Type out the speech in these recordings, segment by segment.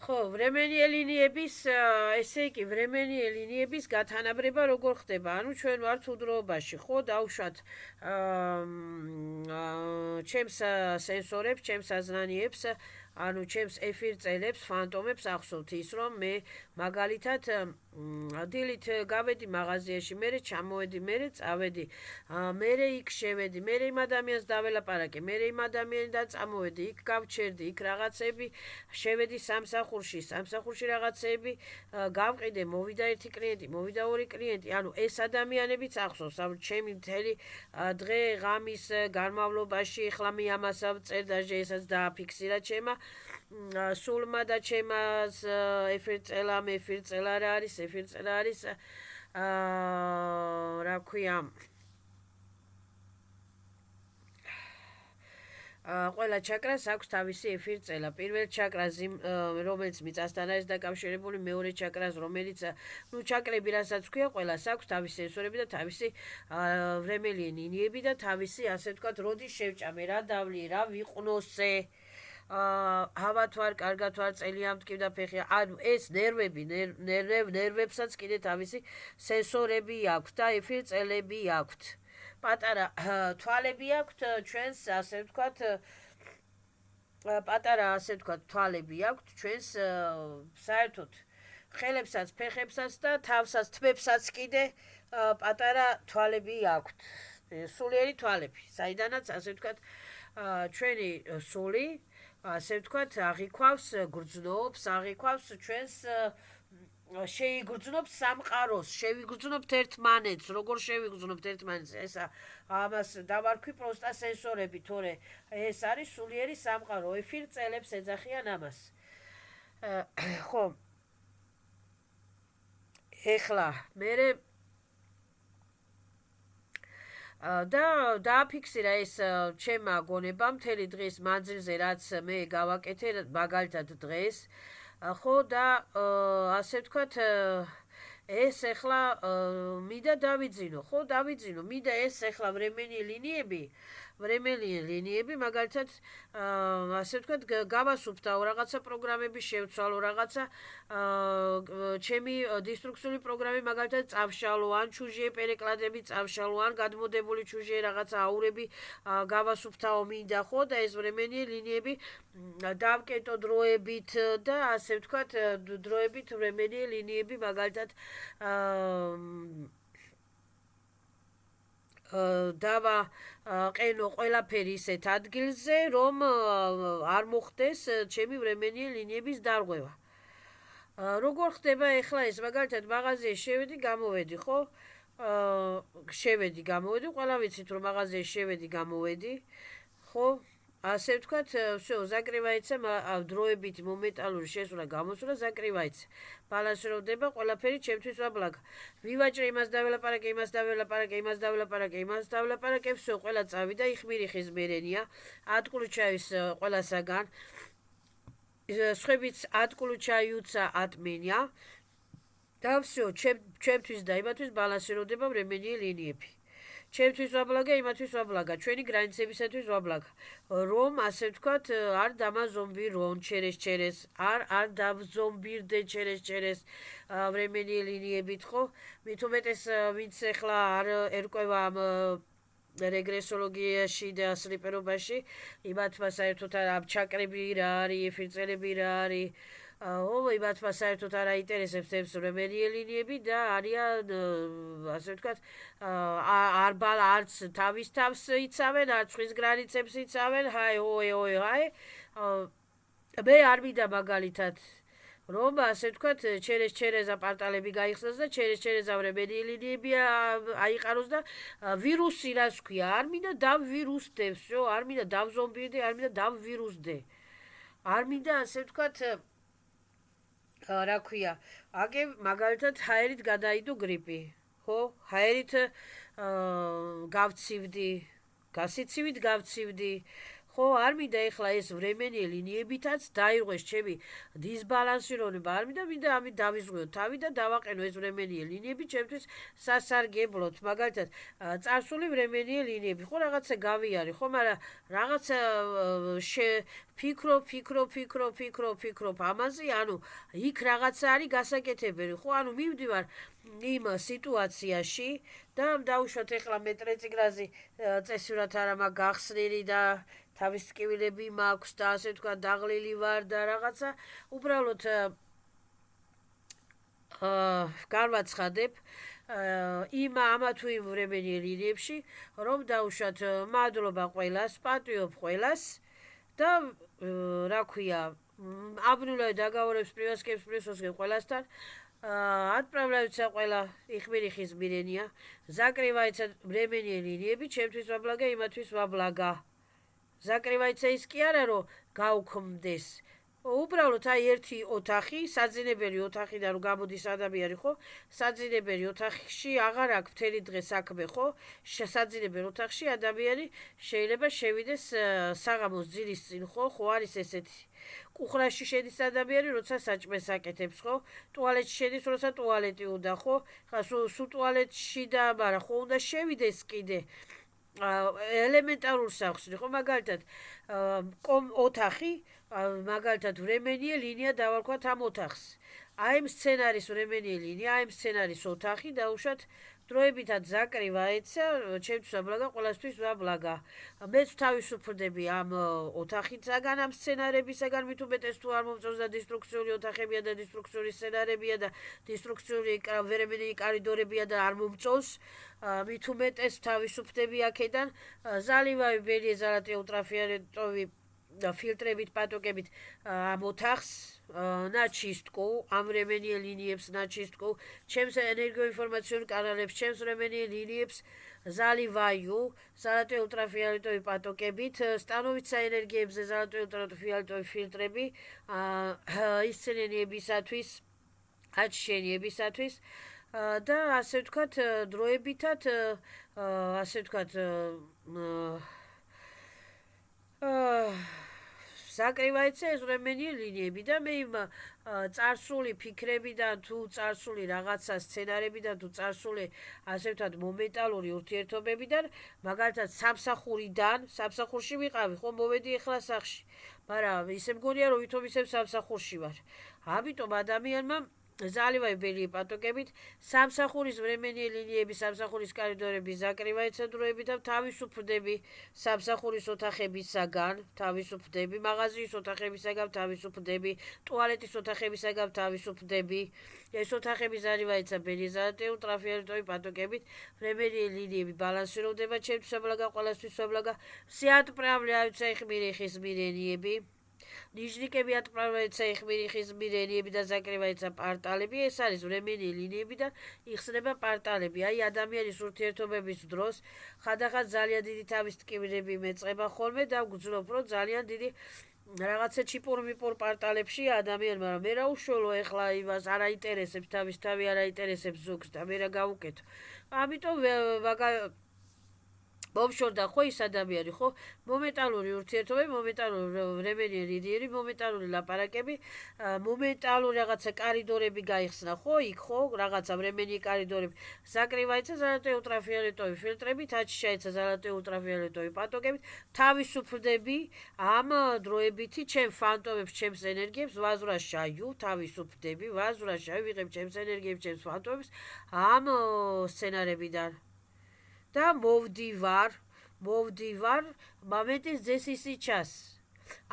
ხო, временные ლინიების, ესე იგი, временные ლინიების გათანაბრება როგორ ხდება? ანუ ჩვენ ვართ უდროობაში, ხო, დავუშვათ ჩემს სენსორებს, ჩემს აზნანიებს, ანუ ჩემს ეფირ წელებს, ფანტომებს ახსოვთ ის, რომ მე მაგალითად დილით გავედი მაღაზიაში, მერე ჩამოვედი, მერე წავედი, მერე იქ შევედი, მერე იმ ადამიანს დაველაპარაკე, მერე იმ ადამიანიდან წამოვედი, იქ გავჩერდი, იქ რაღაცები შევედი სამსახურში რაღაცეები გავყიდე, მოვიდა ერთი კლიენტი, მოვიდა ორი კლიენტი, ანუ ეს ადამიანებიც ახსოვს, ანუ ჩემი მთელი დღე ღამის განმავლობაში, ეხლა მე ამას ვწერ და ესაც დააფიქსირა ჩემა სულმა და ჩემას ეფირწელა რა არის, რა ქვია, ყველა ჩაკრას აქვს თავისი ეფირწელა. პირველ ჩაკრას, რომელიც მიწასთან არის დაკავშირებული, მეორე ჩაკრას, რომელიც, ჩაკრები, რასაც ქვია, ყველას აქვს თავისი სენსორები და თავისი временные ლინიები და თავისი, ასე ვთქვათ, როდის შევჭამე, რა დავლი, რა ვიყვნოსე, ავად ვარ, კარგად ვარ, წელი ამტკივდა ფეხი, ანუ ეს ნერვებსაც კიდე თავისი სენსორები აქვთ და ეფირწელები აქვთ. პატარა თვალები აქვთ ჩვენს, ასე ვთქვათ, თვალები აქვთ ჩვენს საერთოდ ხელებსაც, ფეხებსაც და თავსაც, თმებსაც კიდე პატარა თვალები აქვთ. სულიერი თვალები, საიდანაც, ასე ვთქვათ, ჩვენი სული, ასე ვთქვათ, აღიქვავს, გრძნობს, აღიქვავს ჩვენს შეიგრძნობთ სამყაროს, შევიგრძნობთ ერთმანეთს, როგორ შევიგრძნობთ ერთმანეთს, ესა ამას დავარქვი პროსტა სენსორები, თორე ეს არის სულიერი სამყარო, ეფირ წელებს ეძახიან ამას. ხო, ეხლა მერე და დააფიქსირა ეს ჩემმა გონებამ მთელი დღის მანძილზე, რაც მე გავაკეთე, მაგალითად დღეს, ხო და ასე ვთქვათ, ეს ეხლა მინდა დავიძინო, ხო, დავიძინო, მინდა ეს ეხლა временные ლინიები, მაგალითად, ასე ვთქვათ, გავასუფთავო რაღაცა პროგრამები, შევცვალო რაღაცა ჩემი დისტრუქციული პროგრამები, მაგალითად, წავშალო, ან ჩუჟიე პერეკლადები წავშალო, ან გადმოდებული ჩუჟიე რაღაცა აურები გავასუფთავო მინდა, ხო, და ეს временные ლინიები დავკეტო დროებით და ასე ვთქვათ, დროებით временные ლინიები, მაგალითად, დავაყენო ყველაფერი ისეთ ადგილზე, რომ არ მოხდეს ჩემი временные ლინიების დარღვევა. როგორ ხდება ეხლა ეს, მაგალითად, მაღაზიაში შევედი, გამოვედი, ხო? ყველა ვიცით, რომ მაღაზიაში შევედი, გამოვედი, ხო? ასე ვთქვათ, закрывается დროებით მომენტალური შესვლა, გამოსვლა, закрывается. ბალანსირდება ყველაფერი ჩემთვის ვაბლაგა. ვივაჭრე, იმას დაველაპარაკე, ყველა წავიდა, იხმირიხის მერენია, ატკულჩაის ყველასაგან, სხვებიც ატკულჩაიუცა ატმინია და ჩემთვის და იმათვის ბალანსირდება временные ლინიები. ჩემთვის ვაბლაგა, იმათვის ვაბლაგა, ჩვენი გრანიცებისათვის ვაბლაგა, რომ, ასე ვთქვათ, არ დამაზომბირონ ჩერეს, არ დავზომბირდე ჩერეს временные ლინიებით, ხო? მით უმეტეს, ვინც ეხლა არ ერკვევა ამ რეგრესოლოგიაში და სლიპერობაში, იმათმა საერთოდ ამ ჩაკრები რა არის, ეფირწელები რა არის, იმათმა საერთოდ არ აინტერესებს ეს временные ლინიები და არიან, ასე ვთქვათ, არც თავის თავს იცავენ, არც სხვის გრანიცებს იცავენ, მე არ მინდა მაგალითად, რომ, ასე ვთქვათ, ჩერეზა პარტალები გაიხსნას და ჩერეზა временные ლინიები აიყაროს და ვირუსი რას ქვია, არ მინდა დავვირუსდე, არ მინდა დავზომბირდე, არ მინდა დავვირუსდე. არ მინდა, ასე ვთქვათ, რა ქვია, მაგალითად, ჰაერით გადაიდო გრიპი, ხო? ჰაერით გავცივდი, გასიცივით გავცივდი, ხო არ მინდა ეხლა ეს времენი ლინიებითაც დაირღვეს ჩემი დისბალანსირება არ მინდა ამით დავიზღვიო თავი და დავაყენო ეს времენი ლინიები ჩემთვის სასარგებლოდ მაგალითად წარსული времენი ლინიები ხო რაღაცა გავიარე ხო მაგრამ რაღაცა ფიქრობ ამაზე ანუ იქ რაღაცა არის გასაკეთებელი ხო ანუ მივდივარ იმ სიტუაციაში და დავუშვათ ეხლა მე ტრეწიგრაზე წესიურად არა მაქვს გახსნილი და თავის ტკივილები მაქვს და ასე თქვა დაღლილი ვარ და რაღაცა უბრალოდ განვაცხადებ იმ ამა თუ იმ времени ლინიებში რომ დავუშვათ მადლობა ყველას პატიობ ყველას და რა ქვია აბნულე დაგაურებს პრივასკებს პრისოსკებს ყველასთან отправляются ყველა იხმირიხის მირენია закрывается времени ლინიები ჩემთვის ვაბლაგა იმათვის ვაბლაგა закрывается ის კი არა რომ გაუქმდეს უბრალოდ აი ერთი ოთახი საძინებელი ოთახიდან რომ გამოდის ადამიანი ხო საძინებელი ოთახში აღარ აქვს მთელი დღე საქმე ხო საძინებელ ოთახში ადამიანი შეიძლება შევიდეს საღამოს ძილის წინ ხო არის ესეთი კუხრაში შედის ადამიანი როცა საჭმელს აკეთებს ხო ტუალეტში შედის როცა ტუალეტი უნდა ხო ხა სულ ტუალეტში და მაგრამ ხო უნდა შევიდეს კიდე ელემენტარულ სახში ხო მაგალითად ოთახი მაგალითად времени ლინია დავარქვათ ამ ოთახს აი ამ სცენარის времени ლინია აი ამ სცენარის ოთახი დაუშვათ დროებითად закрывается ჩემთვის ვაბლაგა ყველასთვის ვაბლაგა მეც თავისუფლდები ამ ოთახისაგან ამ სცენარებისაგან მით უმეტეს თუ არ მომწონს და დისტრუქციული ოთახებია და დისტრუქციული სცენარებია და დისტრუქციული времени კორიდორებია და არ მომწონს მით უმეტეს თავისუფლდები აქედან ზალივავი ბელი ზალატი ультрафიოლეტოვი ფილტრებით პატოკებით ამ ოთახს ნაჩისტკო ამ времени ლინიებს ნაჩისტკო ჩემს ენერგოინფორმაციულ კანალებს ჩემს времени ლინიებს ზალივაიუ ზალატი ультрафიოლეტოვი პატოკებით სტანოვიცა ენერგიებზე ზალატი ультрафიოლეტოვი ფილტრები ისცენებისათვის აჩშენებისათვის და ასე ვთქვათ დროებითად ასე ვთქვათ закрывается ეს времени ლინიები და მე იმ წარსული ფიქრებიდან თუ წარსული რაღაცა სცენარებიდან თუ წარსული ასე ვთქვათ მომენტალური ურთიერთობებიდან მაგალითად სამსახურში ვიყავი ხო მოვედი ეხლა სახლში მაგრამ ისე მგონია რომ ვითომ ისე სამსახურში ვარ ამიტომ ადამიანმა ზალივაი ბელი პატოკებით სამსახურის времени ლინიები სამსახურის კორიდორები закрывается დროებით და თავისუფლდები სამსახურის ოთახებისაგან თავისუფლდები მაღაზიის ოთახებისაგან თავისუფლდები ტუალეტის ოთახებისაგან თავისუფლდები ეს ოთახები ზალივაიცა ბელი ზალატი ультрафიოლეტოვი პატოკებით времени ლინიები ბალანსირდება ჩემთვის ვაბლაგა ყველასთვის ვაბლაგა все отправляются их мирихის მირენიები ნიშნიკები отправляются их მირიხის მირენიები და закрывается პარტალები ეს არის времени ლინიები და იხსნება პარტალები აი ადამიანის ურთიერთობების დროს ხანდახან ძალიან დიდი თავის ტკივილები მეწყება ხოლმე და ვგრძნობ რომ ძალიან დიდი რაღაცა ჩიპურ პარტალებში ადამიანმა რომ მე რა უშველო ეხლა იმას არ აინტერესებს თავის თავი არ აინტერესებს ზოგს და მე რა გავუკეთო ამიტომ მომშორდა ხო ის ადამიანი ხო მომენტალური ურთიერთობები მომენტალური времени ლინიები მომენტალური ლაპარაკები მომენტალური რაღაცა კორიდორები გაიხსნა ხო იქ ხო რაღაცა времени კორიდორები закрывается ზალატი ультрафიოლეტოვი ფილტრებით აჩშაიცა ზალატი ультрафიოლეტოვი პატოკებით თავისუფლდები ამ დროებითი ჩემ ფანტომებს ჩემს ენერგიებს ვაზვრაშაიუ თავისუფლდები ვაზვრაშაიუ ვიღებ ჩემს ენერგიებს ჩემს ფანტომებს ამ სცენარებიდან და მოვდივარ მომენტის ძესისი ჩას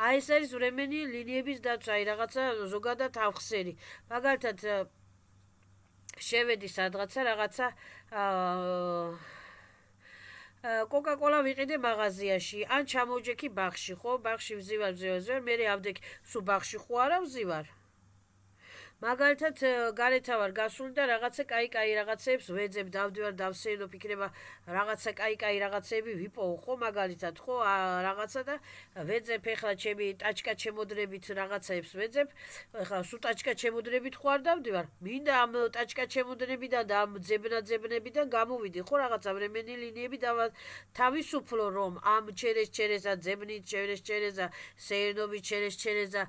აი ეს არის времени ლინიების დაცვა აი რაღაცა ზოგადად ავხსენი მაგალითად შევედი სადღაცა რაღაცა კოკა-კოლა ვიყიდე მაღაზიაში ან ჩამოვჯექი ბაღში ხო ბაღში ვზივარ მე ავდექი სულ ბაღში ხო არა ვზივარ მაგალითად გარეთ ვარ გასული და რაღაცა კაი რაღაცეებს ვეძებ, დავდივარ, დავსეირნო, ფიქრება რაღაცა კაი რაღაცეები ვიპოვო, ხო, მაგალითად, ხო, რაღაცა და ვეძებ ეხლა ჩემი ტაჩკა ჩემოდრებით რაღაცეებს ვეძებ. ეხლა სულ ტაჩკა ჩემოდრებით ხო არ დავდივარ. მინდა ამ ტაჩკა ჩემოდრებიდან და ამ ძებნებიდან გამოვიდი, ხო, რაღაცა времени ლინიები თავისუფლო რომ ამ ჩერეზა ძებნით, ჩერეზა სეირნობით, ჩერეზა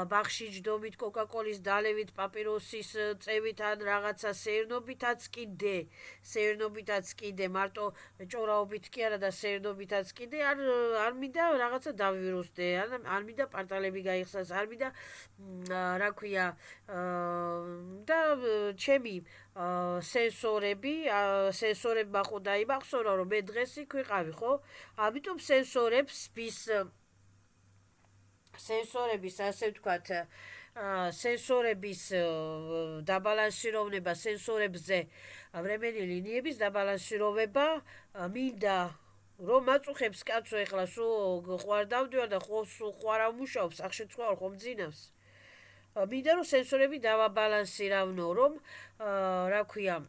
ბახში ჯდომით, კოკაკოლის დალევით, პაპიროსის წევით ან რაღაცა სეირნობითაც კიდე მარტო ჭორაობით კი არა და სეირნობითაც კიდე არ მინდა რაღაცა დავირუსდე, არ მინდა პარტალები გაიხსნას, არ მინდა რა ქვია და ჩემი სენსორებმა ხო დაიმახსოვრა რომ მე დღეს იქ ვიყავი, ხო? ამიტომ სენსორების ასე ვთქვათ სენსორების დაბალანსიროვნება, სენსორებზე времени ლინიების დაბალანსიროვება მინდა რომ მაწუხებს კაცო ეხლა სულ ხوار დავდივარ და სულ ხوار ამუშავებს, ახშე ცხოვარ ხომ ძინავს. მინდა რომ სენსორები დავაბალანსირავნო, რომ რა ქვია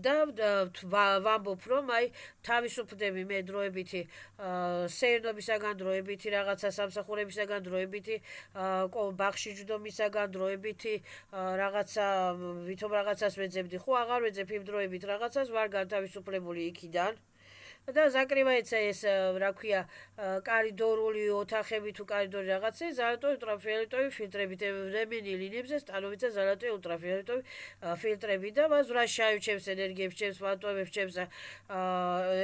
და ვამბობ რომ აი თავისუფლდები მე დროებითი სეირნობისაგან დროებითი რაღაცა სამსახურებისაგან დროებითი ბახში ჯდომისაგან დროებითი რაღაცა ვითომ რაღაცას ვეძებდი, ხო აღარ ვეძებ იმ დროებით რაღაცას, ვარ განთავისუფლებული იქიდან და ზაკრივაეცა ეს რა ქვია კორიდორული ოთახები თუ კორიდორი რაღაცა ზალატო ულტრაფიოლეტოვი ფილტრებით времени ლინიებზე სტანოვიცა ზალატო ულტრაფიოლეტოვი ფილტრები და ვაზრაშავ ჩემს ენერგიებს, ჩემს ფანტომებს, ჩემს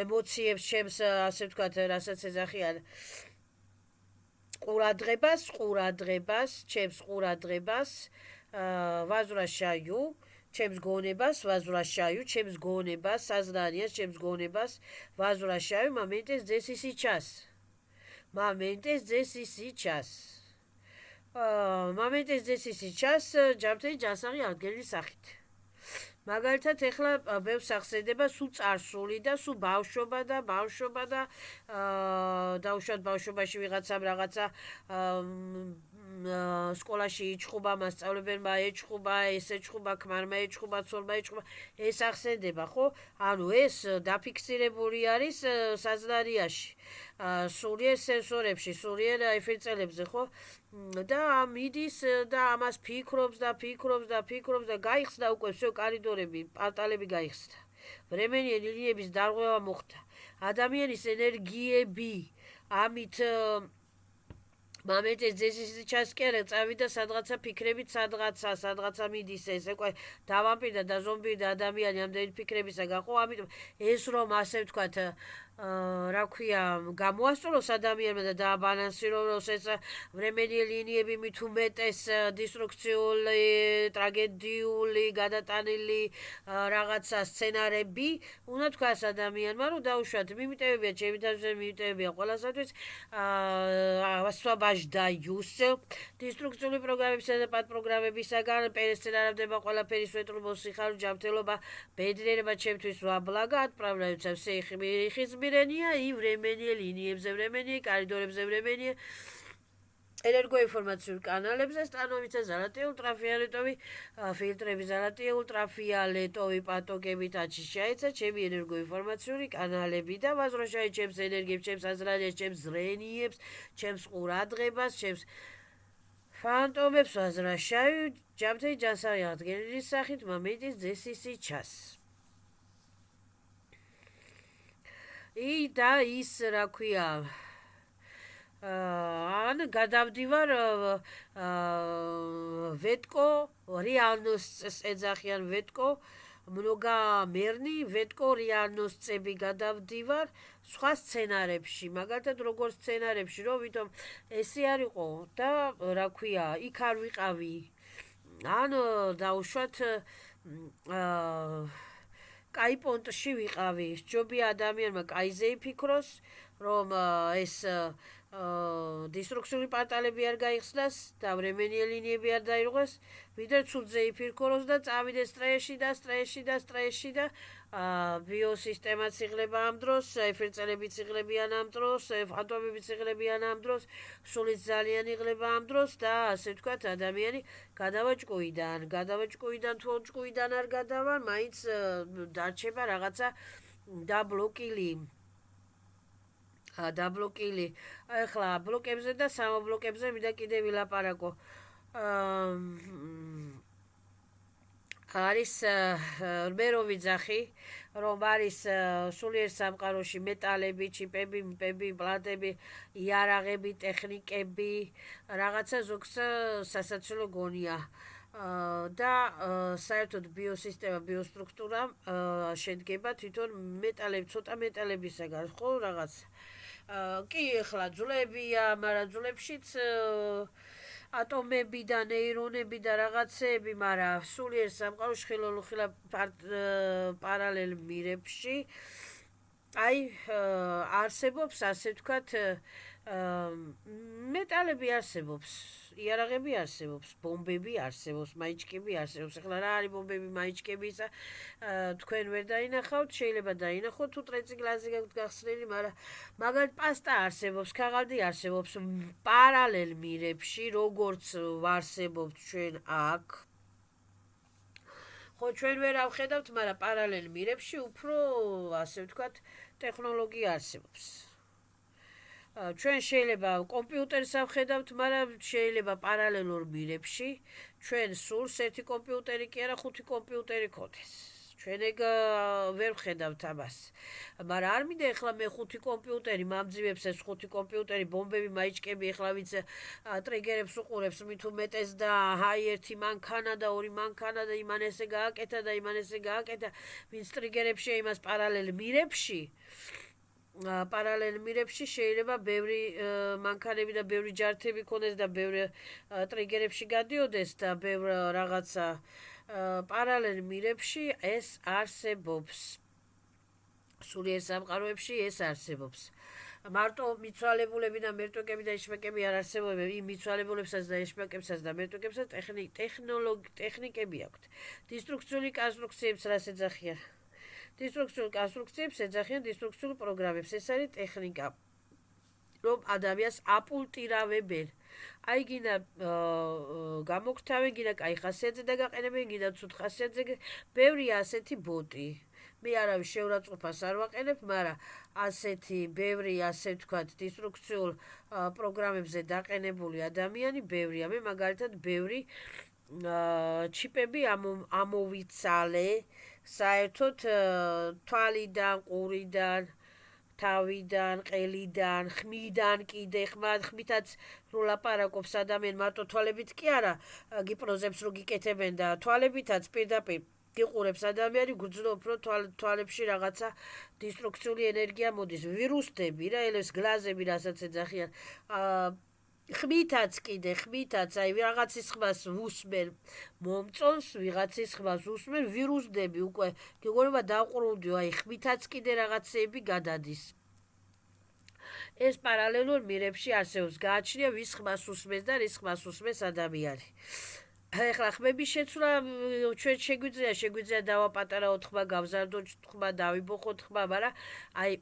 ემოციებს, ჩემს ასე ვთქვათ, რასაც ეძახიან ჩემს ყურადღებას ვაზრაშავ ჩემს გონებას ვაზრაშავ, ჩემს გონებას, საზნანიას, ჩემს გონებას ვაზრაშავ, მომენტეს ძესისი ჩას. მომენტეს ძესისი ჩას, ჯამთელი ჯანსაღი აღდგენილი სახით. მაგალითად ეხლა ბევრს ახსენდება სულ წარსული და სულ ბავშვობა და დაუშვათ ბავშვობაში ვიღაცამ რაღაცა სკოლაში იჩხუბა, მასწავლებელმა ეჩხუბა, ეს ეჩხუბა, ქმარმა ეჩხუბა, ცოლმა ეჩხუბა, ეს ახსენდება, ხო? ანუ ეს დაფიქსირებული არის საზნანიაში, სულიერ სენსორებში, სულიერ ეფირწელებზე, ხო? და მიდის და ამას ფიქრობს და გაიხსნა უკვე всё კორიდორები, პარტალები გაიხსნა. времени ლინიების დარღვევა მოხდა. ადამიანის ენერგიები ამით მომენტის ძესისი ჩასკერა წავიდა სადღაცა ფიქრებით სადღაცა მიდის ეს უკვე დავამპირდა და ზომბირდა ადამიანი ამდენი ფიქრებისაგან, ხო, ამიტომ ეს რომ ასე ვთქვათ რა ქვია გამოასწოროს ადამიანმა და დააბალანსიროს ეს времени ლინიები მით უმეტეს დისტრუქციული, ტრაგედიული, გადატანილი რაღაცა სცენარები, უნდა თქვას ადამიანმა რომ დაუშვათ მიმიტევებია ჩემი თავზე მიმიტევებია ყველასათვის ასვაბაჟდაიუს დისტრუქციული პროგრამებისა და პატპროგრამებისაგან პერესცენარავდება ყველაფერი სვეტრუბოს სიხარულო ჯანმრთელობა ბედნიერება ჩემთვის ვაბლაგა ატправляются все их измерения и времени линиებზე, времени კორიდორებზე, времени ენერგოინფორმაციულ კანალებზე სტანოვიცა ზალატი ულტრაფიოლეტოვი ფილტრები, ზალატი ულტრაფიოლეტოვი პატოგები დაჩიშაეცა ჩემი ენერგოინფორმაციული კანალები და ვაზრაშავ ჩემს ენერგიებს, ჩემს აზრალიას, ჩემს ზრენიებს, ჩემს ყურადღებას, ჩემს ფანტომებს ვაზრაშავ ჯამთელი ჯანსაღი აღდგენილი სახით მომენტის ძესისი ჩას. და ის რა ქვია ან გადავდივარ ვეტკო რეალნოსს ეძახიან ვეტკო mnogomерный ვეტკო რეალნოსები გადავდივარ სხვა სცენარებში, მაგალითად როგორ სცენარებში, რომ ვითომ ესე არ იყო და რა ქვია იქ არ ვიყავი ან დაუშვათ კაი პონტში ვიყავი, სჯობია ადამიანმა კაიზე იფიქროს, რომ ეს დისტრუქციული პარტალები არ გაიხსნას და ბრემენი ლინიები არ დაირღვეს, ვიდრე ცუდზე იფირქოროს და წავიდეს სტრესში და ბიოსისტემაც იღლება ამ დროს, ეფირწელებიც იღლებიან ამ დროს, ფანტომებიც იღლებიან ამ დროს, სულიც ძალიან იღლება ამ დროს და ასე ვთქვათ, ადამიანი გადავა ჭკუიდან თუ ჭკუიდან არ გადავა, მაინც დარჩება რაღაცა დაბლოკილი. ახლა ბლოკებზე და სამობლოკებზე მინდა კიდე ვილაპარაკო. არის მე რომ ვიძახი, რომ არის სულიერ სამყაროში მეტალები, ჩიპები, მპები, პლატები, იარაღები, ტექნიკები, რაღაცა ზოგს სასაცილო გონია. და საერთოდ ბიოსისტემა, ბიოსტრუქტურა შედგება თვითონ ცოტა მეტალებისაგან, ხო, რაღაც. კი, ახლა ძვლებია, მაგრამ ძვლებშიც ატომები და ნეირონები და რაღაცეები, მაგრამ სულიერ სამყაროში ხილ-ხილა პარალელ მირებში არსებობს, ასე ვთქვათ, მეტალები არსებობს, იარაღები არსებობს, ბომბები არსებობს, მაიჭკები არსებობს. ახლა რა არის ბომბები, მაიჭკები, თქვენ ვერ დაინახავთ, შეიძლება დაინახოთ, თუ ტრეციკლაზე გაქვთ გახსნილი, მაგრამ მაგალითად პასტა არსებობს, ქაღალდი არსებობს პარალელ მირებში, როგორც ვარსებობთ ჩვენ აქ. ხო, ჩვენ ვერ ავხედავთ, მაგრამ პარალელ მირებში უფრო, ასე ვთქვათ, ტექნოლოგია არსებობს. ჩვენ შეიძლება კომპიუტერს ავხედავთ, მაგრამ შეიძლება პარალელურ მირებში ჩვენ სურს ერთი კომპიუტერი კი არა, 5 კომპიუტერი ქონდეს. ჩვენ ეგ ვერ ვხედავთ ამას. მაგრამ არ მინდა ახლა მე 5 კომპიუტერი მამძივებს, ეს 5 კომპიუტერი, ბომბები, მაიჭკები, ახლა ვინც ტრიგერებს უყურებს, მით უმეტეს და ერთი მანქანა და ორი მანქანა და იმან ესე გააკეთა და იმან ესე გააკეთა, ვინც ტრიგერებში იმას პარალელ მირებში შეიძლება ბევრი მანქანები და ბევრი ჯართები ქონდეს და ბევრი ტრიგერებში გადიოდეს და ბევრი რაღაცა პარალელ მირებში ეს არსებობს. სულიერ სამყაროებში ეს არსებობს. მარტო მიცვალებულები და მერტვეკები და ეშმაკები არ არსებობენ, იმ მიცვალებულებსაც და ეშმაკებსაც და მერტვეკებსაც ტექნიკები აქვთ. დისტრუქციული კონსტრუქციებს რას ეძახიან? დისტრუქციულ კონსტრუქციებს ეძახიან დისტრუქციულ პროგრამებს. ეს არის ტექნიკა, რომ ადამიანს აპულტირავებენ. აი გინდა გამოგთავენ, გინდა კაი ხასიათზე და გაყენებენ, გინდა ცუდ ხასიათზე. ბევრია ასეთი ბოტი. მე არავის შეურაცხყოფას არ ვაყენებ, მაგრამ ასეთი ბევრი, ასე ვთქვათ, დისტრუქციულ პროგრამებზე დაყენებული ადამიანი ბევრია. მე მაგალითად ბევრი ჩიპები ამოვიცალე, საერთოდ თვალიდან, ყურიდან, თავიდან, ყელიდან, ხმიდან კიდე, ხმითაც რო ლაპარაკობს ადამიანი, მარტო თვალებით კი არა, გიპროზებს რო გიკეთებენ და თვალებითაც პირდაპირ გიყურებს ადამიანი, გძნობ, რომ თვალებში რაღაცა დისტრუქციული ენერგია მოდის. ვირუსები, რა ელებს გლაზები, რასაც ეძახიან, ხმითაც, აი ვიღაცის ხმას უსმენ მომწონს, ვიღაცის ხმას უსმენ, ვირუსები უკვე გეგონება დაყრუნდიო, აი ხმითაც კიდე რაღაცეები გადადის. ეს პარალელურ მირებში არსებობს, გააჩნია ვის ხმას უსმენს და რის ხმას უსმენს ადამიანი. ახლა ხმების შეცვლა ჩვენ შეგვიძლია დავაპატარაოთ ხმა, გავზარდოთ ხმა, დავიბოხოთ ხმა, მაგრამ აი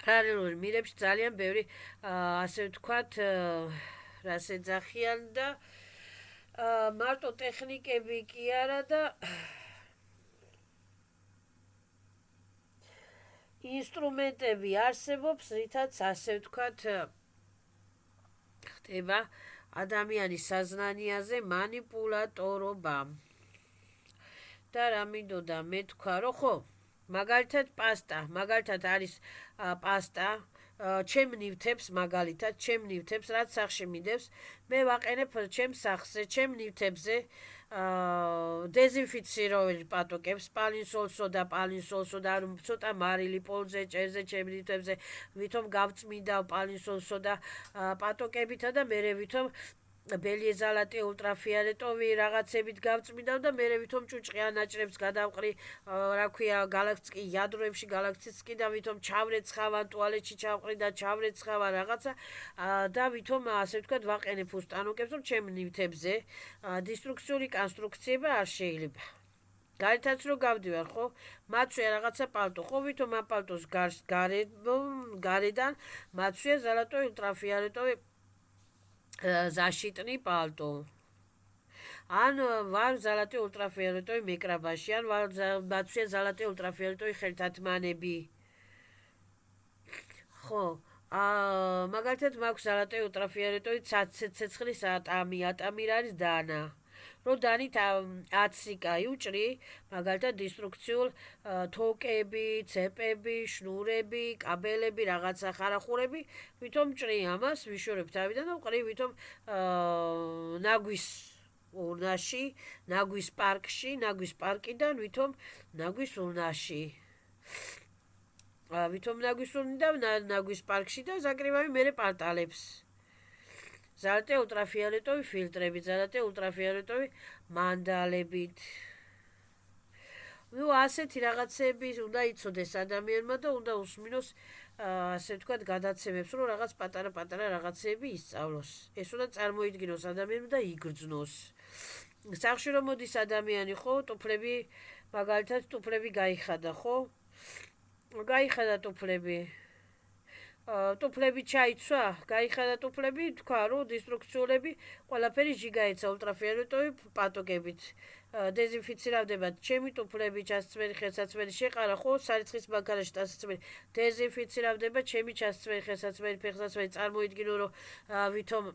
პარალელურ მირებში ძალიან ბევრი, ასე ვთქვათ, რას ეძახიან და მარტო ტექნიკები კი არა და ინსტრუმენტები არსებობს, რითაც, ასე ვთქვათ, ხდება ადამიანის საზნანიაზე მანიპულატორობა. და რა მინდოდა მე თქვა, რომ ხო, მაგალითად არის პასტა, ჩემ ნივთებს, რაც სახში მიდევს, მე ვაყენებ ჩემ სახზე, ჩემ ნივთებზე დეზინფიცირებელ პატოკებს, პალინსოლსო და ცოტა მარილი პოლზე, ჭერზე, ჩემ ნივთებზე, ვითომ გავწმინდა პალინსოლსო და პატოკებითა და მერე ვითომ ბელიეზალატი ულტრაფიოლეტოვი რაღაცებით გავწმინდავ და მე ვითომ ჭუჭყი ანაჭრებს გადავყრი რა ქვია გალაქტიკი იადროებში გალაქტიკი და ვითომ ჩავრეცხავან ტუალეტში ჩავყრი და ჩავრეცხავან რაღაცა და ვითომ ასე ვთქვათ ვაყენებ უსტანოკებს რომ ჩემ ნივთებზე დისტრუქციული კონსტრუქციება არ შეიძლება გარეთაც რო გავდივარ ხო მაცვია რაღაცა პალტო ხო ვითომ ამ პალტოს გარედან მაცვია ზალატოვი ულტრაფიოლეტოვი защитный пальто. An var zalati ultrafioletoi mikrabაში, ან var მაცვია ზალატი ულტრაფიოლეტოვი ხელთათმანები. ხო, მაგალითად მაქვს ზალატი ულტრაფიოლეტოვი ცეცხლის ატამი არის დანა. რო დანით 10 კაი უჭრი, მაგალითად დისტრუქციულ თოკები, ცეპები, შნურები, კაბელები, რაღაცა ხარახურები, ვითომ ჭრი ამას, ვიშორებ თავიდან და ვყრი ვითომ ნაგვის ურნაში, ნაგვის პარკში, ნაგვის პარკიდან ვითომ ნაგვის ურნაში. ვითომ ნაგვის ურნიდან ნაგვის პარკში და ზაკრივავი მერე პარტალებს. ზალატი ულტრაფიოლეტოვი ფილტრებით, ზალატი ულტრაფიოლეტოვი მანდალებით. ნუ ასეთი რაღაცები უნდა იცოდეს ადამიანმა და უნდა უსმინოს ასე ვთქვათ გადაცემებს, რომ რაღაც პატარა-პატარა რაღაცები ისწავლოს. ეს უნდა წარმოიდგინოს ადამიანმა და იგრძნოს. სახში რომ მოდის ადამიანი, ხო, ტუფლები, მაგალითად ტუფლები გაიხადა, ხო? გაიხადა ტუფლები. ტუფლები ჩაიცვა, გაიხადა ტუფლები, თქვა რომ დისტრუქციულები ყველაფერი ჟიგაეცა ულტრაფიოლეტოვი პატოგებით. დეზინფიცირდება ჩემი ტუფლები, ჩასწვერი, ხელსაცმელი შეყარა, ხო, სარიცხის მანქანაში დასაცმელი. დეზინფიცირდება ჩემი ჩასწვერი, ხელსაცმელი, ფეხსაცმელი, წარმოიდგინო რომ ვითომ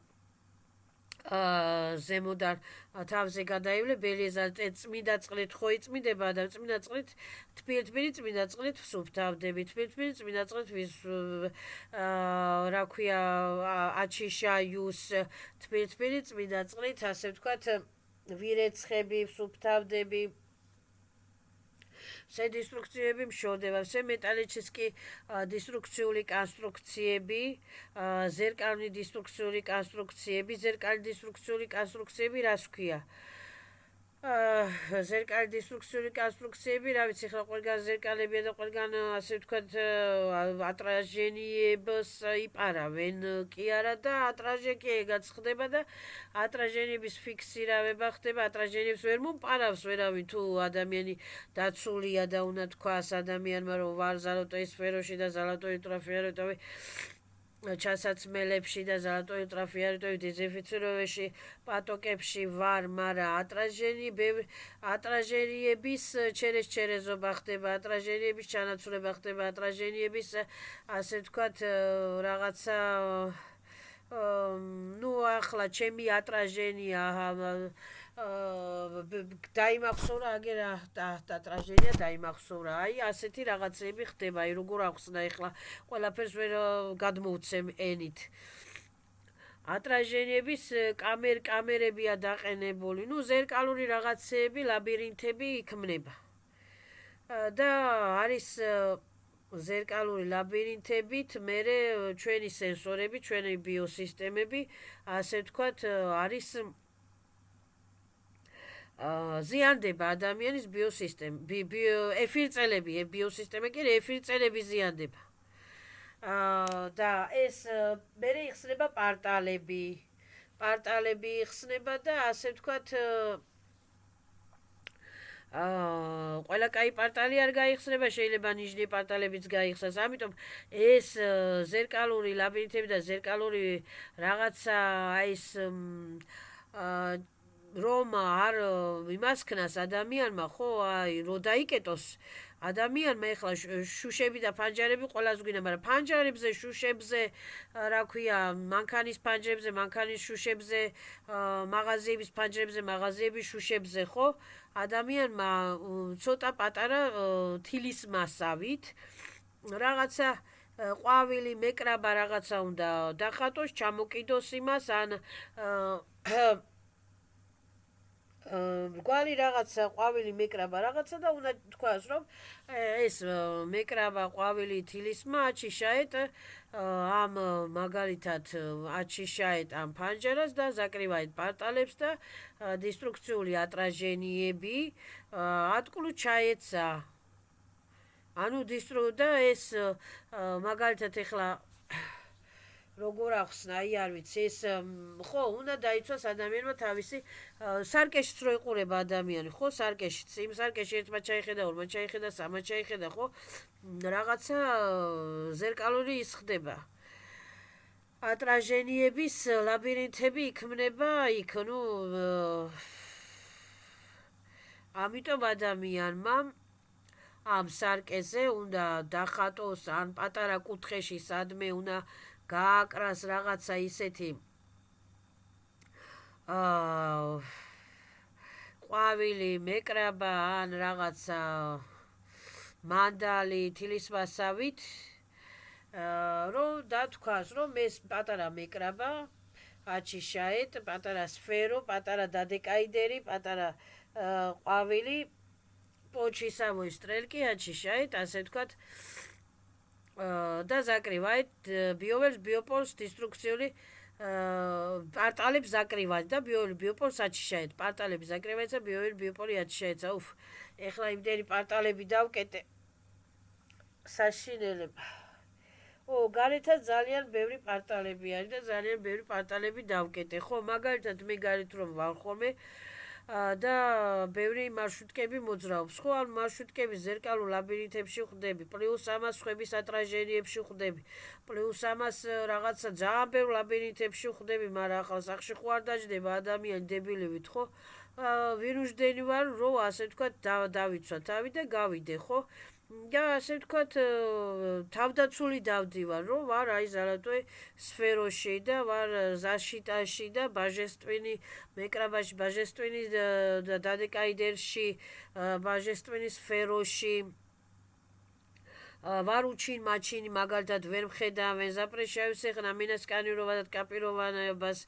ზემოდან თავზე გადაივლე ბელიეზალატი წმინდა წყლით ხო იწმინდება და წმინდა წყლით თბილ-თბილი წმინდა წყლით ვსუფთავდები თბილ-თბილი წმინდა წყლით რა ქვია აჩიშაიუს თბილ-თბილი წმინდა წყლით ასე ვთქვათ ვირეცხები ვსუფთავდები все деструкциები მშორდება, все მეტალические деструкцიული კონსტრუქციები, ზერკალნი деструкцიული კონსტრუქციები, ზერკალი деструкцიული კონსტრუქციები რას ქვია? ზერკალი деструкцიული კონსტრუქციები, რა ვიცი, ხლა ყველგან ზერკალებია და ყველგან ასე ვთქვათ ატრაჟენიებს იპარავენ კი არა და ატრაჟე კი ეგაც ხდება და ატრაჟენების ფიქსირება ხდება, ატრაჟენებს ვერ მომპარავს ვერავინ თუ ადამიანი დაცულია და უნდა თქვას ადამიანმა რომ ვარ ზალატოვის სფეროში და ზალატოვი ულტრაფიოლეტოვი ჩასაცმელებში და ზალატოვი ულტრაფიოლეტოვი დეზინფიცირებაში პატოკებში ვარ, მაგრამ ატრაჟენიების ჩერეზობა ხდება, ატრაჟენიების ჩანაცვლება ხდება, ატრაჟენიების ასე ვთქვათ რაღაცა ну ახლა ჩემი ატრაჟენია დაიმახსოვრა აგერ ატრაჟენია დაიმახსოვრა აი ასეთი რაღაცები ხდება აი როგორ ახსნა ახლა ყველაფერს ვერ გადმოვცემ ენით ატრაჟენიების კამერებია დაყენებული ну ზერკალური რაღაცები ლაბირინთები იქმნება და არის ზერკალური ლაბირინთებით მერე ჩვენი სენსორები, ჩვენი ბიოსისტემები, ასე ვთქვათ, არის ზიანდება ადამიანის ბიოსისტემი, ეფირწელები, ბიოსისტემა კი ეფირწელები ზიანდება. და ეს მერე იხსნება პარტალები. პარტალები იხსნება და ასე ვთქვათ ყველა კაი პარტალი არ გაიხსნება, შეიძლება ნიშნი პარტალებიც გაიხსნას. ამიტომ ეს ზერკალური ლაბირინთები და ზერკალური რაღაცა ეს რომ არ იმასქნას ადამიანმა, ხო, აი, რო დაიკეტოს ადამიანმა ეხლა შუშები და ფანჯარები ყველას გვინდა, მაგრამ ფანჯარებზე, შუშებზე, რა ქვია, მანქანის ფანჯრებზე, მანქანის შუშებზე, მაღაზიების ფანჯრებზე, მაღაზიების შუშებზე, ხო? ადამიანმა ცოტა პატარა თილის მასავით რაღაცა ყვავილი მეკრაბა რაღაცა უნდა დახატოს, ჩამოკიდოს იმას ან მრგვალი რაღაცა ყვავილი მეკრაბა რაღაცა და უნდა თქვას რომ ეს მეკრაბა ყვავილი თილისმა აჩიშაეთ ამ მაგალითად აჩიშაეთ ამ ფანჯარას და ზაკრივაეთ პარტალებს და დისტრუქციული ატრაჟენიები ატკლუ ჩაეცა ანუ და ეს მაგალითად ეხლა როგორ ახსნა, არ ვიცი, ეს ხო, უნდა დაიცვას ადამიანმა თავისი სარკეშიც რო იყურება ადამიანი, ხო, სარკეშიც, იმ სარკეში ერთმა ჩაიხედა, ორმა ჩაიხედა, სამმა ჩაიხედა, ხო, რაღაცა ზერკალური ის ხდება. ატრაჟენიების ლაბირინთები იქმნება იქ, ნუ ამიტომ ადამიანმა ამ სარკეზე უნდა დახატოს ან პატარა კუთხეში სადმე უნდა გააკრას რაღაცა ისეთი ყვავილი მეკრაბა ან რაღაცა მანდალი თილისმასავით რომ დათქვას რომ ეს პატარა მეკრაბა აჩიშაეთ პატარა სფერო პატარა დადეკაიდერი პატარა ყვავილი პოჩისავოი სტრელკი აჩიშაეთ ასე ვთქვათ და ზაკრივაეთ ბიოველს ბიოპოლს დისტრუქციული პარტალებს ზაკრივაეთ და ბიოპოლს აჩიშაეთ პარტალები ზაკრივაეთ და ბიოპოლი აჩიშაეთ უფ ეხლა იმდენი პარტალები დავკეტე საშინელება გარეთაც ძალიან ბევრი პარტალები არის და ძალიან ბევრი პარტალები დავკეტე ხო მაგალითად მე გარეთ რომ ვარ ხოლმე და ბევრი მარშრუტკები მოძრაობს ხო ან მარშრუტკები ზერკალურ ლაბირინთებში ხვდები პლუს ამას სხვების ატრაჟენიებში ხვდები პლუს ამას რაღაცა ძალიან ბევრ ლაბირინთებში ხვდები მაგრამ ახლა სახში ხო არ დაждდება ადამიანი დებილივით ხო ვირუსდენი ვარ რომ ასე ვთქვათ დავიცვა თავი და გავიდე ხო და ასე ვთქვათ თავდაცული დავდივარ რომ ვარ აი ზალატოი სფეროში და ვარ ზაშიტაში და ბაჟესტვინი მეკრაბაში ბაჟესტვინის დადეკაიდერში ბაჟესტვინის სფეროში ვარ უჩინ მაჩინი მაგალითად ვერ მხედავენ ზაპრეშავის ეხნა მინა სკანირობა და კაპიროვანებას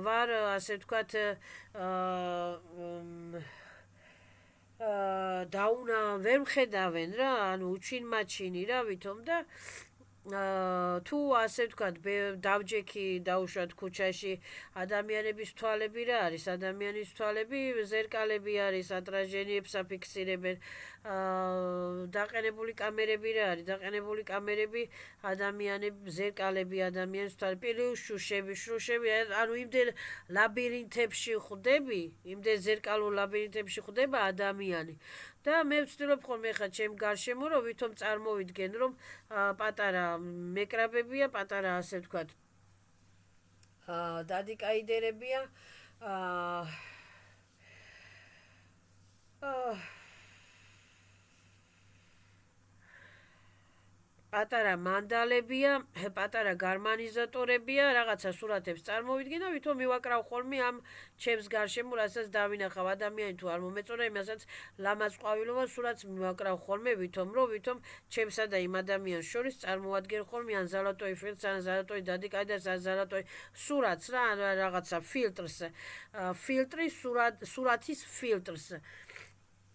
ვარ ასე ვთქვათ დაუნა ვერ მხედავენ რა ანუ უჩინ მაჩინი რა ვითომ და თუ ასე ვთქვათ დავჯექი დაუშვათ ქუჩაში ადამიანების თვალები რა არის ადამიანის თვალები ზერკალები არის ატრაჟენიებს აფიქსირებენ დაყენებული კამერები რა არის დაყენებული კამერები ადამიანები ზერკალები ადამიანის თვალები შუშები ანუ იმდენ ლაბირინთებში ხვდები იმდენ ზერკალურ ლაბირინთებში ხვდება ადამიანი და მე ვცდილობ ხოლმე ხა ჩემ გარშემო რომ ვითომ წარმოვიდგენ რომ პატარა მეკრაბებია პატარა ასე ვთქვათ დადიკაიდერებია პატარა მანდალებია, პატარა გარმანიზატორებია, რაღაცა სურათებს წარმოვიდგენ და ვითომ მივაკრავ ხოლმე ამ ჩემს გარშემო, რასაც დავინახავ ადამიანი თუ არ მომეწონა, იმასაც ლამაზ ყვავილოვან სურათს მივაკრავ ხოლმე, ვითომ ჩემსა და იმ ადამიანს შორის წარმოვადგენ ხოლმე ან ზალატოი ფილტრს, ან ზალატოი დადიკაიდერს, ან ზალატოი სურათს რა, რაღაცა ფილტრს, სურათის ფილტრს.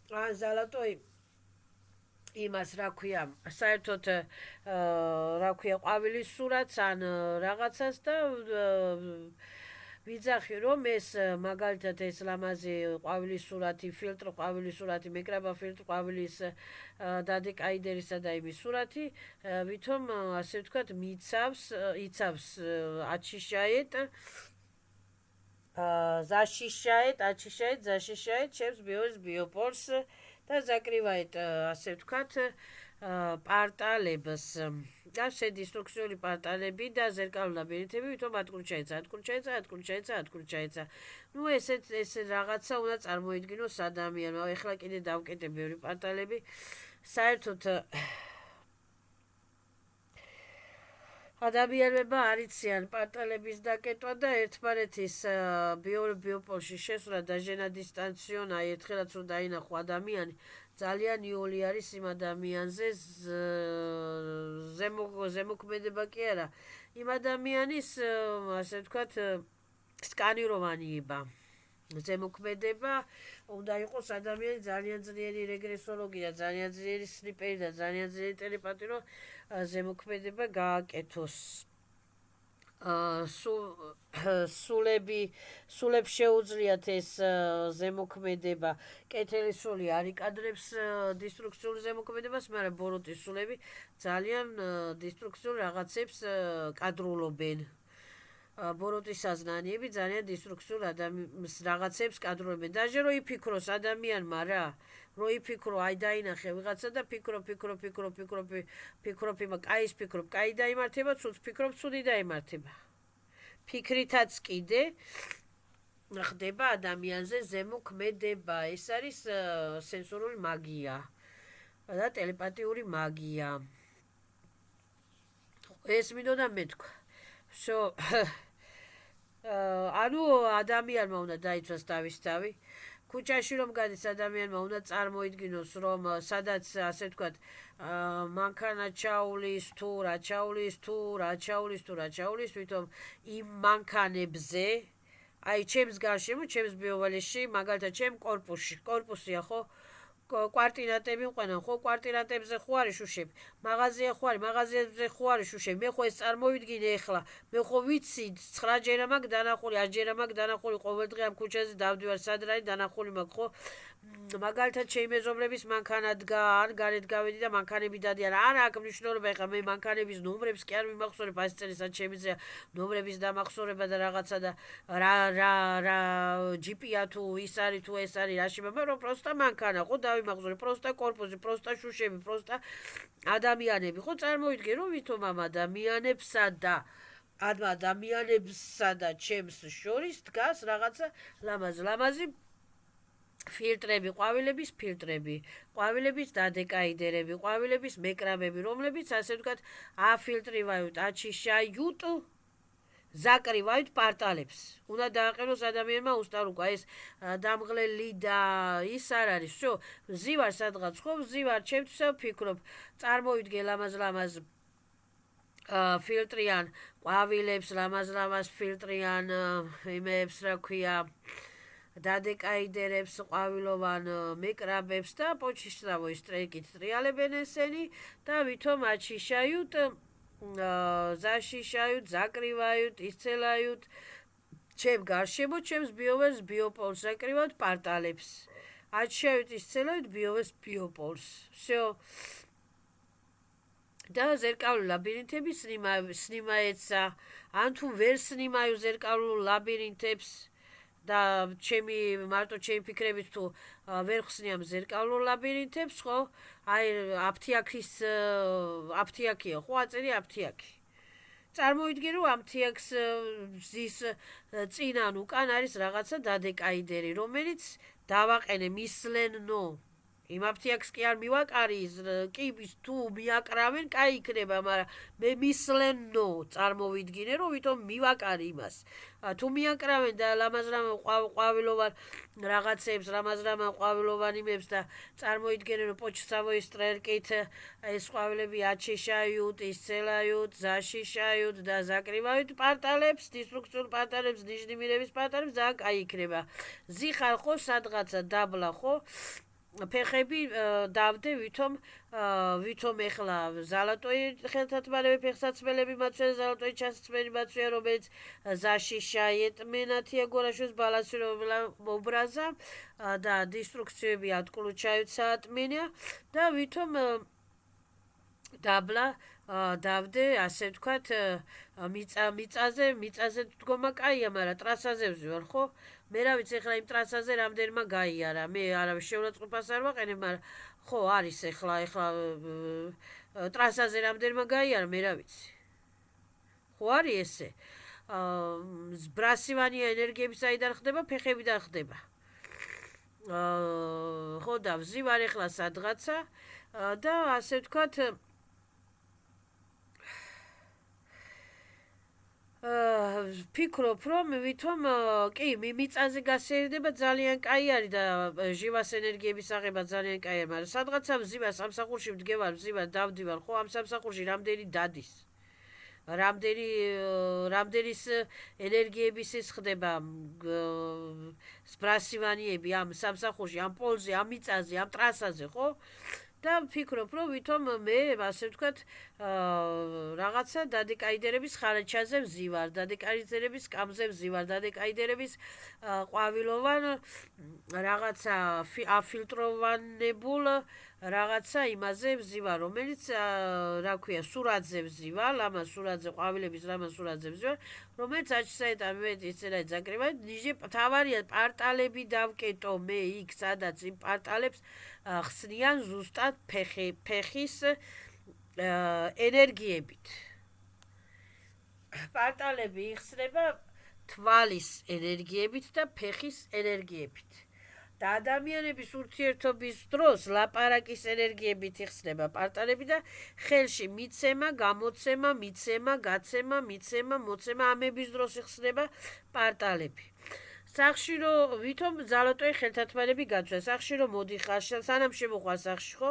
ან ზალატოი იმას რა ქვია, საერთოდ რა ქვია, ყვავილის სურათს ან რაღაცას და ვიძახი რომ ეს მაგალითად ეს ლამაზი ყვავილის სურათი, ფილტრი ყვავილის სურათი, მეკრაბა ფილტრი ყვავილის დადეკაიდერისა და იმის სურათი, ვითომ ასე ვთქვათ, იცავს აჩიშაეთ ზაშიშაეთ, ჩემს ბიოპოლს და ზაკრივაეთ ასე ვთქვათ პარტალებს და შედისტრუქციული პარტალები და ზერკალურ ლაბირინთები ვითომ ატკურჩაეცა ნუ ეს რაღაცა უნდა წარმოიდგინოს ადამიანმა ეხლა კიდე დავკეტე ბევრი პარტალები საერთოდ ადამიანებმა არ იციან პარტალების დაკეტვა და ერთმანეთის ბიოპოლში შესვლა დაჟენა დისტანციონა ერთხელაც რომ დაინახო ადამიანი ძალიან იოლი არის იმ ადამიანზე ზემოქმედება კი არა იმ ადამიანის ასე ვთქვათ სკანიროვანიება ზემოქმედება უნდა იყოს ადამიანი ძალიან ძლიერი რეგრესოლოგი და ძალიან ძლიერი სნიპერი და ძალიან ძლიერი ტელეპათი, რომ ზემოქმედება გააკეთოს. სულებს შეუძლიათ ეს ზემოქმედება. კეთილი სული არ იკადრებს დისტრუქციულ ზემოქმედებას, მაგრამ ბოროტის სულები ძალიან დისტრუქციულ რაღაცებს კადრულობენ. ბოროტის საზნანიები ძალიან დისტრუქციულ რაღაცებს კადრულობენ. დაჟე რო იფიქროს ადამიანმა რა, რო იფიქრო, აი დაინახე ვიღაცა და ფიქრობ, კაის ფიქრობ, კაი დაიმართება, ცუდს ფიქრობ, ცუდი დაიმართება. ფიქრითაც კიდე ხდება ადამიანზე ზემოქმედება. ეს არის სენსორული მაგია და ტელეპათიური მაგია. ეს მინდოდა მეთქვა. ანუ ადამიანმა უნდა დაიცვას თავის თავი. ქუჩაში რომ გადის ადამიანმა უნდა წარმოიდგინოს, რომ სადაც ასე ვთქვათ, მანქანა ჩაულის თუ რა ჩაულის, ვითომ იმ მანქანებზე, აი ჩემს გარშემო, ჩემს ბიოვალეში, მაგალითად ჩემ კორპუსია ხო? კვარტირატები მყვანან, ხო, კვარტირატებზე ხო არის შუშები, მაღაზია ხო არის, მაღაზიებზე ხო არის შუშები. მე ხო ეს წარმოვიდგინე ახლა, მე ხო ვიცი 9 ჯერა მაქვს დანახული, 10 ჯერა მაქვს დანახული, ყოველდღე ამ ქუჩაზე დავდივარ, სად არის დანახული მაქვს, ხო? მაგალითად ჩემი მეზობლების მანქანა დგა, ან გარეთ გავედი და მანქანები დადიან. არა აქვს მნიშვნელობა, ახლა მე მანქანების ნომრებს კი არ მიმახსოვრებ, 100 წელიწად შემიძლია ნომრების დამახსოვრება და რაღაცა და რა ჯიპია თუ ის არის თუ ეს არის, რა შეება, მაგრამ პროსტა მანქანა, ხო, დავიმახსოვრებ, პროსტა კორპუსი, პროსტა შუშები, პროსტა ადამიანები, ხო, წარმოვიდგე, რომ ვითომ ამ ადამიანებსა და ჩემს შორის დგას რაღაცა ლამაზი ფილტრები, ყვავილების ფილტრები, ყვავილების დადეკაიდერები, ყვავილების მეკრამები, რომლებიც ასე ვთქვათ, აფილტრივают, აჩიშают, закрывают პარტალებს. უნდა დააყენოს ადამიანმა უსტარუკა ეს დამღლელი და ის არ არის. всё, ვზივარ სადღაც, ხო, ვზივარ, ჩემთვისაც ვფიქრობ, წარმოვიდგე ლამაზ ფილტრიან ყვავილებს, ლამაზ ფილტრიან იმებს, რა ქვია, დადეკაიდერებს, ყვავილოვან მეკრაბებს და პოჩიშტავოის ტრეკით ტრიალებენ ესენი და ვითომ აჩიშают, защищают, закрывают, исцеляют ჩემ გარშემო, ჩემს ბიოვეს ბიოპოლს, закрывают პარტალებს. აჩიშают, исцеляют ბიოვეს ბიოპოლს. всё. და ზერკალულ ლაბირინთები სნიმაეცა, ან თუ ვერ სნიმаю ზერკალულ ლაბირინთებს და მარტო ჩემი ფიქრებით თუ ვერ ხსნიამ ზერკალულ ლაბირინთებს, ხო? აი აფთიაქია, ხო, აწერი აფთიაქი. წარმოვიდგინე, რომ აფთიაქს ზის წინ ან უკან არის რაღაცა დადეკაიდერი, რომელიც დავაყენე მისლენო. იმ აფთიაქს კი არ მივაკარი, კი თუ მიაკრავენ, კაი იქნება, მაგრამ მე მისლენო წარმოვიდგინე, რომ ვითომ მივაკარი იმას. თუ მიაკრავენ და ლამაზრამა ყვავილოვან რაღაცებს, ლამაზრამა ყვავილოვან იმებს და წარმოიდგენენ, რომ პოჩსავოის ტრერკით ეს ყვავილები აჩიშают, исцеляют, защищают და закрывают პარტალებს, დისტრუქციულ პარტალებს, ნიშნიმირების პარტალებს, ძალიან კაი იქნება. ზიხარ ხო სადღაცა დაბლა ხო? ფეხები დავდე, ვითომ ეხლა ზალატოი ხელთათმარები ფეხსაცმელები მაცვია, ზალატოი ჩასწმელი მაცვია, რომელიც защищает მენათია გორაშოს ბალანსირებელ ობრაზა და დისტრუქციები ატკულუჩაють საატმენია და ვითომ დაბლა დავდე, ასე ვთქვათ, მიწაზე დგომა კაია, მაგრამ ტრასაზე ვზივარ, ხო? მე რა ვიცი, ეხლა იმ ტრასაზე რამდენმა გაიარა, მე არავის შეურაცხყოფას არ ვაყენებ, მაგრამ ხო, არის ეხლა ტრასაზე რამდენმა გაიარა, მე რა ვიცი. ხო არის ესე. ბრასივანია ენერგიები საიდან ხდება, ფეხებიდან ხდება. ხო და ვზივარ ეხლა სადღაცა და ასე ვთქვათ, ფიქრობ, რომ ვითომ კი, მიწაზე გასეირნება ძალიან კაი არის და ჟივას ენერგიების აღება ძალიან კაი არის, მაგრამ სადღაცა ვზივარ, სამსახურში ვდგევარ, დავდივარ, ხო, ამ სამსახურში რამდენი დადის. რამდენის ენერგიების ის ხდება სბრასივანიები ამ სამსახურში, ამ პოლზე, ამ მიწაზე, ამ ტრასაზე, ხო? და ვფიქრობ, რომ ვითომ მე, ასე ვთქვათ, რაღაცა დადეკაიდერების ხარაჩაზე ვზივარ, დადეკაიდერების კამზე ვზივარ, დადეკაიდერების ყვავილოვან რაღაცა აფილტროვანებულ რაღაცა იმაზე ვზივარ, რომელიც რა ქვია, სურათზე ვზივარ, ლამა სურათზე, ყვავილების ლამა სურათზე ვზივარ, რომელიც აჩსაეთა მე ისერა ზაკრება, ნიჟე თავარია პარტალები დავკეტო მე იქ, სადაც იმ პარტალებს ხსნიან ზუსტად ფეხის ენერგიებით. პარტალები იხსნება თვალის ენერგიებით და ფეხის ენერგიებით. და ადამიანების ურთიერთობის დროს ლაპარაკის ენერგიებით იხსნება პარტალები და ხელში მიცემა, გამოცემა, მიცემა, გაცემა, მიცემა, მოცემა ამების დროს იხსნება პარტალები. სახში რომ ვითომ ძალატოი ხელთათმარები გაცვლა, სახში რომ მოდიხარ, სანამ შემოყვარ სახში, ხო?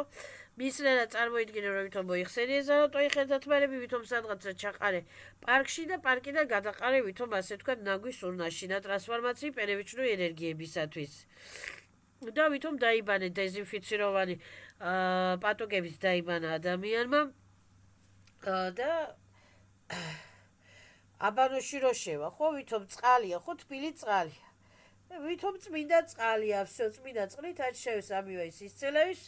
მისლენა წარმოიდგინე რომ ვითომ მოიხსენიე ძალატოი ხელთათმარები, ვითომ სადღაცა ჩაყარე პარკში და პარკიდან გადაყარე ვითომ ასე ვთქვათ ნაგვის ურნაში და ტრანსფორმაციის პერევიჩნური ენერგიებისათვის. და ვითომ დაიბანე დეზინფიციროვანი პატოგენით დაიბანა ადამიანმა და აბანოში რო შევა, ხო, ვითომ წყალია, ხო, თბილი წყალია. ვითომ წმინდა წყალია, всё, წმინდა წყლით აჩშევს ამივე ის ისცელებს.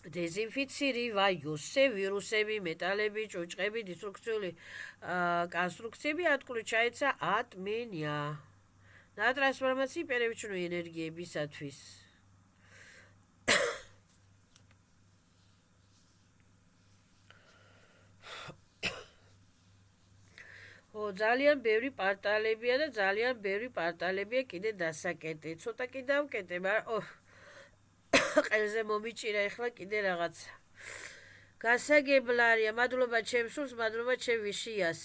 დეზინფიცირivaiuse ვირუსები, მეტალები, ჭუჭყები, დისტრუქციული კონსტრუქციები ატკლუ ჩაეცა ატმენია. და ტრანსფორმაციის პერევიჩნური ენერგიებისათვის. ძალიან ბევრი პარტალებია და ძალიან ბევრი პარტალებია კიდე დასაკეტე. ცოტა კი დავკეტე, მაგრამ ყელზე მომიჭირა ეხლა კიდე რაღაცა. გასაგებლარია, მადლობა ჩემს სულს, მადლობა ჩემ ვიშიას.